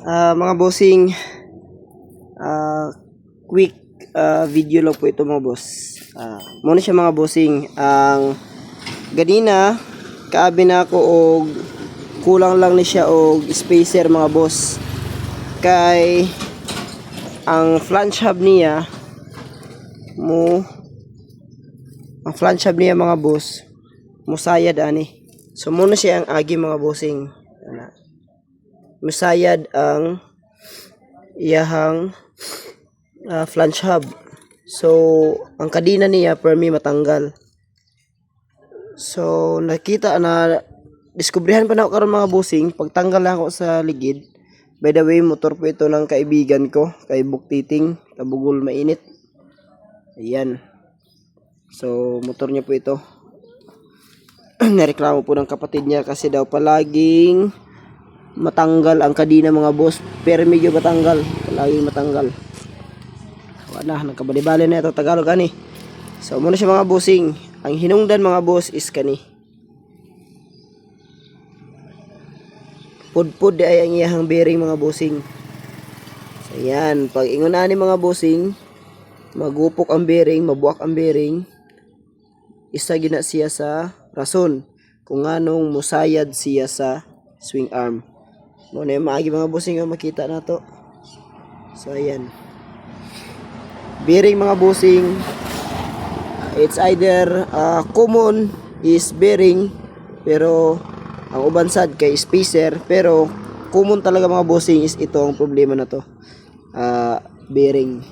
Mga bossing, quick video lang po ito mga boss. Muna siya mga bossing. Ang ganina kaabi na ako og kulang lang ni siya og spacer mga boss. Kay ang flange hub niya mga boss musayad ani. So muna siya ang agi mga bossing. Musayad ang iyahang flange hub. So ang kadina niya permi matanggal. So nakita na diskubrihan pa na ako karon mga bossing pagtanggal lang ako sa ligid. By the way, motor po ito ng kaibigan ko, kay Buktiting, Tabugol Mainit. Ayan. So motor niya po ito. Nareklamo po ng kapatid niya kasi daw palaging matanggal ang kadina mga boss. Pero medyo matanggal, palaging matanggal. Wala, nagkabali-bali na ito Tagalog ani. So muna siya mga bossing. Ang hinungdan mga boss is kani. Pudpud ay ang iyahang bearing mga bossing. So yan, pag ingon ani mga bossing, magupok ang bearing, mabuak ang bearing. Isa gina siya sa rason kung anong musayad siya sa swing arm. Muna yung maagi mga bossing yung makita na to. So ayan. Bearing mga bossing, it's either common is bearing pero ang uban sad kay spacer, pero common talaga mga bossing is ito ang problema na to. Bearing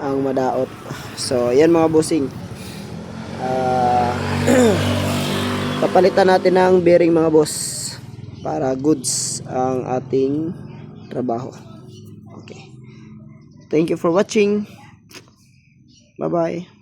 ang madaot. So ayan mga bossing. Papalitan natin ng bearing mga boss para goods ang ating trabaho. Okay. Thank you for watching. Bye bye.